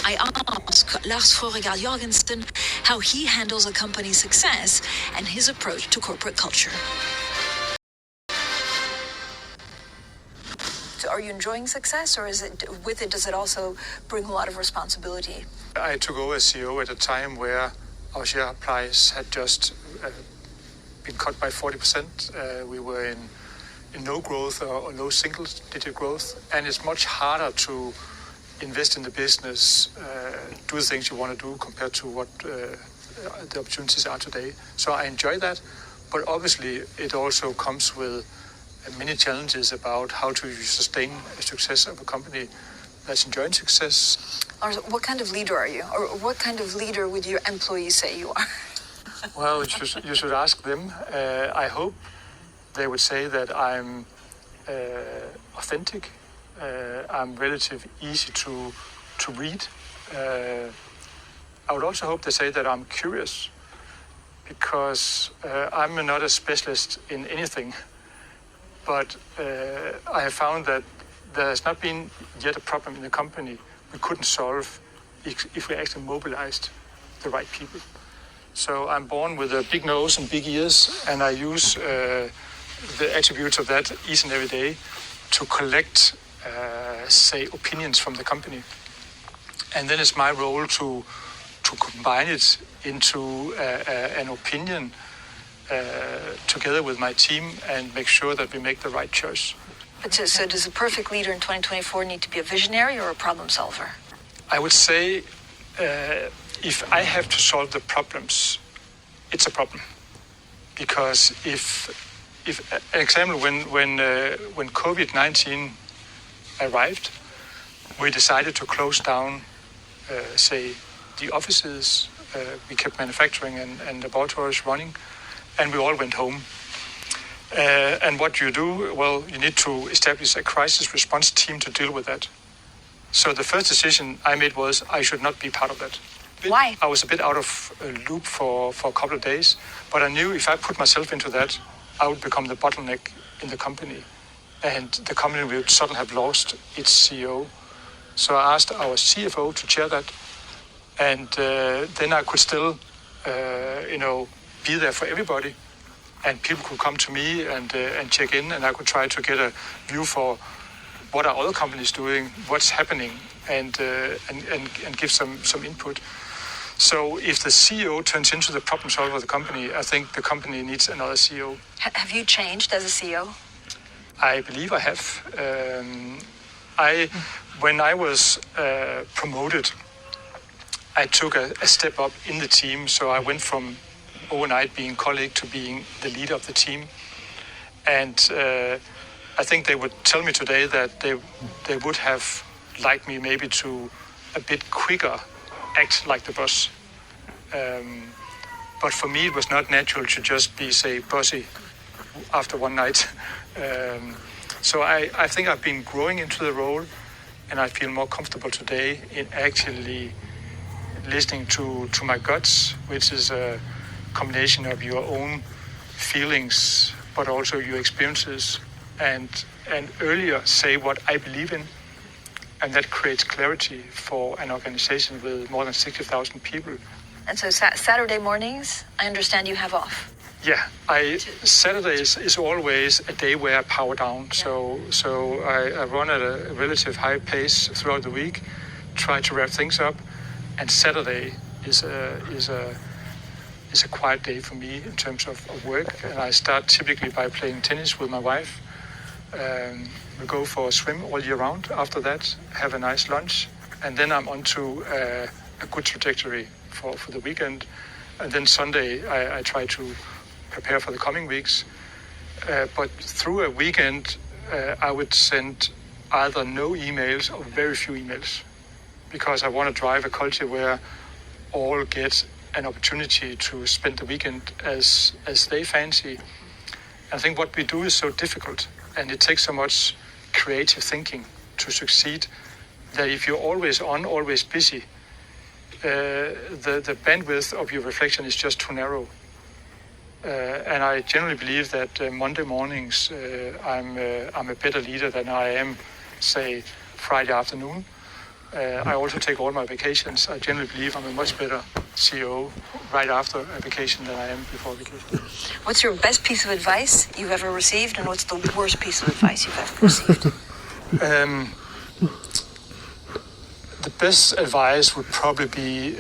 I ask Lars Frøregard Jørgensen how he handles a company's success and his approach to corporate culture. So are you enjoying success, or does it also bring a lot of responsibility? I took over as CEO at a time where our share price had just been cut by 40%. We were in no growth or low single-digit growth, and it's much harder to invest in the business, do the things you want to do compared to what the opportunities are today. So I enjoy that, but obviously it also comes with many challenges about how to sustain a success of a company that's enjoying success. Lars, what kind of leader are you? Or what kind of leader would your employees say you are? Well, you should ask them. I hope they would say that I'm authentic. I'm relatively easy to read. I would also hope they say that I'm curious, because I'm not a specialist in anything. But I have found that there has not been yet a problem in the company we couldn't solve if we actually mobilized the right people. So I'm born with a big nose and big ears, and I use the attributes of that each and every day to collect, opinions from the company. And then it's my role to combine it into an opinion together with my team and make sure that we make the right choice. So does a perfect leader in 2024 need to be a visionary or a problem solver? I would say if I have to solve the problems, it's a problem. Because if an example, when COVID-19 arrived, we decided to close down, the offices. We kept manufacturing and laboratories running, and we all went home. And what you do? Well, you need to establish a crisis response team to deal with that. So the first decision I made was I should not be part of that. Why? I was a bit out of a loop for a couple of days, but I knew if I put myself into that, I would become the bottleneck in the company, and the company would suddenly have lost its CEO. So I asked our CFO to chair that, and then I could still, be there for everybody, and people could come to me and check in, and I could try to get a view for what are other companies doing, what's happening, and give some input. So if the CEO turns into the problem solver of the company, I think the company needs another CEO. Have you changed as a CEO? I believe I have. When I was promoted, I took a step up in the team. So I went from overnight being colleague to being the leader of the team. And I think they would tell me today that they would have liked me maybe to a bit quicker act like the boss. But for me, it was not natural to just be, bossy after one night. So I think I've been growing into the role, and I feel more comfortable today in actually listening to my guts, which is a combination of your own feelings, but also your experiences, and earlier say what I believe in. And that creates clarity for an organization with more than 60,000 people. And so Saturday mornings, I understand you have off. Yeah, Saturdays is always a day where I power down. Yeah. So I run at a relative high pace throughout the week, try to wrap things up, and Saturday is a quiet day for me in terms of work. And I start typically by playing tennis with my wife. We go for a swim all year round. After that, have a nice lunch, and then I'm onto a good trajectory for the weekend. And then Sunday, I try to prepare for the coming weeks. But through a weekend, I would send either no emails or very few emails, because I want to drive a culture where all get an opportunity to spend the weekend as they fancy. I think what we do is so difficult, and it takes so much creative thinking to succeed, that if you're always on, always busy, the bandwidth of your reflection is just too narrow. And I generally believe that Monday mornings I'm a better leader than I am, say, Friday afternoon. I also take all my vacations. I generally believe I'm a much better CEO right after a vacation than I am before a vacation. What's your best piece of advice you've ever received, and what's the worst piece of advice you've ever received? The best advice would probably be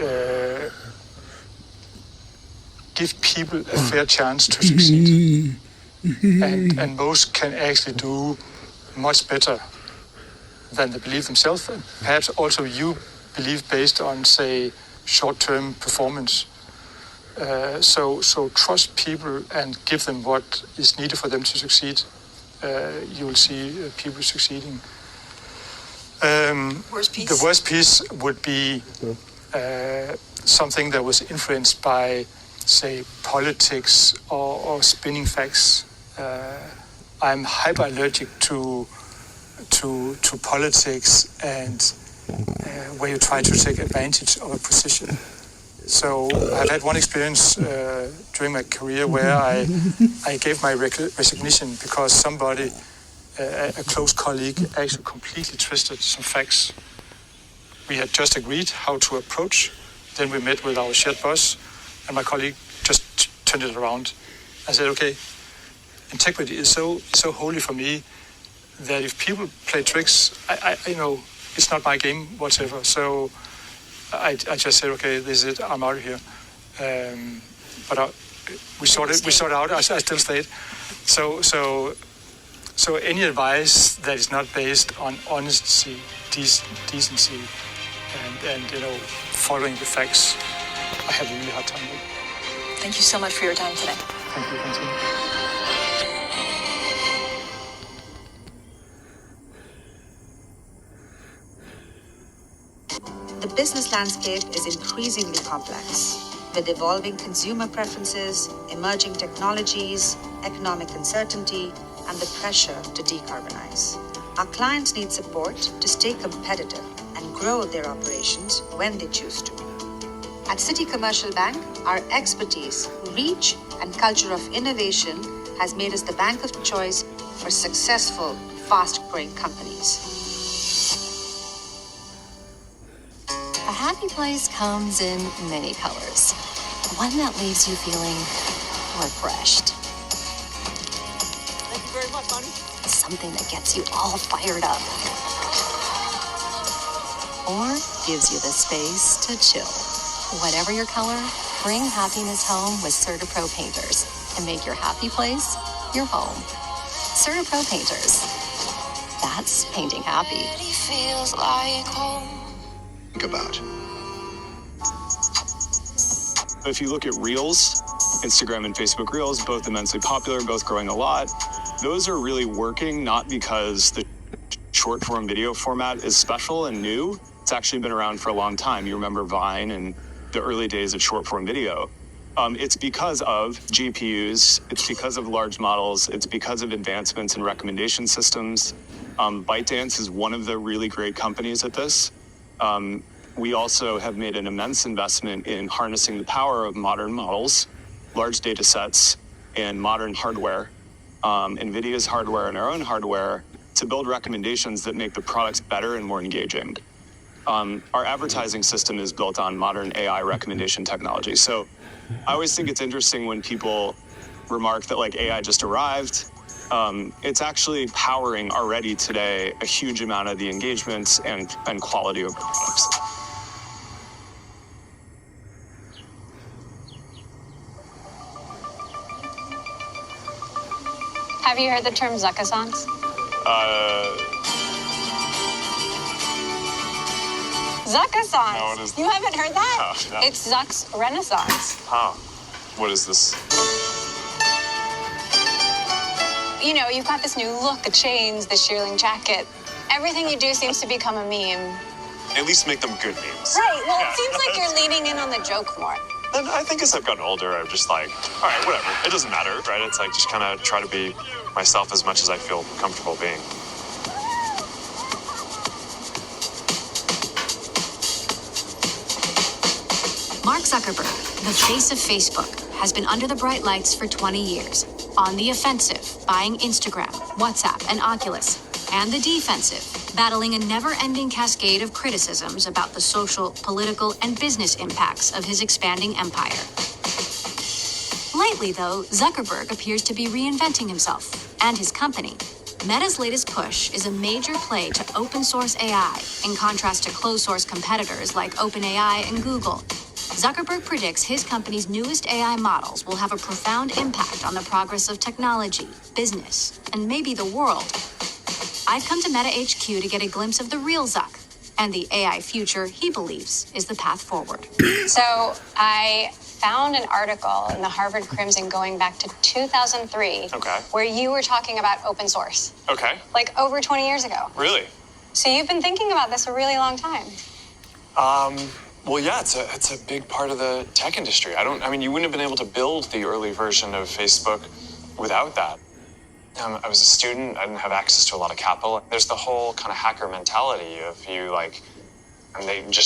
give people a fair chance to succeed. And most can actually do much better than they believe themselves. And perhaps also you believe based on, say, short-term performance. So trust people and give them what is needed for them to succeed. You will see people succeeding. Worst piece? The worst piece would be something that was influenced by, say, politics or spinning facts. I'm hyper-allergic to politics and where you try to take advantage of a position. So I've had one experience during my career where I gave my resignation because somebody, a close colleague, actually completely twisted some facts. We had just agreed how to approach. Then we met with our shared boss, and my colleague just turned it around. I said, okay, integrity is so holy for me that if people play tricks, I it's not my game whatsoever. So I just said, okay, this is it. I'm out of here. But we sorted out. I still stayed. So any advice that is not based on honesty, decency, and following the facts, I have a really hard time with. Thank you so much for your time today. Thank you. The business landscape is increasingly complex, with evolving consumer preferences, emerging technologies, economic uncertainty, and the pressure to decarbonize. Our clients need support to stay competitive and grow their operations when they choose to. At City Commercial Bank, our expertise, reach, and culture of innovation has made us the bank of choice for successful, fast-growing companies. A happy place comes in many colors. One that leaves you feeling refreshed. Thank you very much, honey. Something that gets you all fired up. Or gives you the space to chill. Whatever your color, bring happiness home with CertaPro Painters and make your happy place your home. CertaPro Painters. That's painting happy. Feels like home. Think about. If you look at Reels, Instagram and Facebook Reels, both immensely popular, both growing a lot, those are really working not because the short form video format is special and new. It's actually been around for a long time. You remember Vine and the early days of short form video. It's because of GPUs, it's because of large models, it's because of advancements in recommendation systems. ByteDance is one of the really great companies at this. We also have made an immense investment in harnessing the power of modern models, large data sets, and modern hardware, NVIDIA's hardware and our own hardware, to build recommendations that make the products better and more engaging. Our advertising system is built on modern AI recommendation technology. So I always think it's interesting when people remark that like AI just arrived. It's actually powering already today a huge amount of the engagements and quality of products. Have you heard the term Zuckathons? Zuckathons! No, what is that? You haven't heard that? No. It's Zuck's Renaissance. Huh. What is this? You know, you've got this new look, the chains, the shearling jacket. Everything you do seems to become a meme. At least make them good memes. Right, well, Yeah. it seems like you're leaning in on the joke more. And I think as I've gotten older, I'm just like, all right, whatever. It doesn't matter, right? It's like just kind of try to be myself as much as I feel comfortable being. Mark Zuckerberg, the face of Facebook, has been under the bright lights for 20 years. On the offensive, buying Instagram, WhatsApp, and Oculus. And the defensive, battling a never-ending cascade of criticisms about the social, political, and business impacts of his expanding empire. Lately, though, Zuckerberg appears to be reinventing himself and his company. Meta's latest push is a major play to open source AI, in contrast to closed source competitors like OpenAI and Google. Zuckerberg predicts his company's newest AI models will have a profound impact on the progress of technology, business, and maybe the world. I've come to Meta HQ to get a glimpse of the real Zuck and the AI future he believes is the path forward. So I found an article in the Harvard Crimson going back to 2003 where you were talking about open source. Okay. Like over 20 years ago. Really? So you've been thinking about this a really long time. Well, yeah, it's a big part of the tech industry. I mean, you wouldn't have been able to build the early version of Facebook without that. I was a student. I didn't have access to a lot of capital. There's the whole kind of hacker mentality of you, like, and they just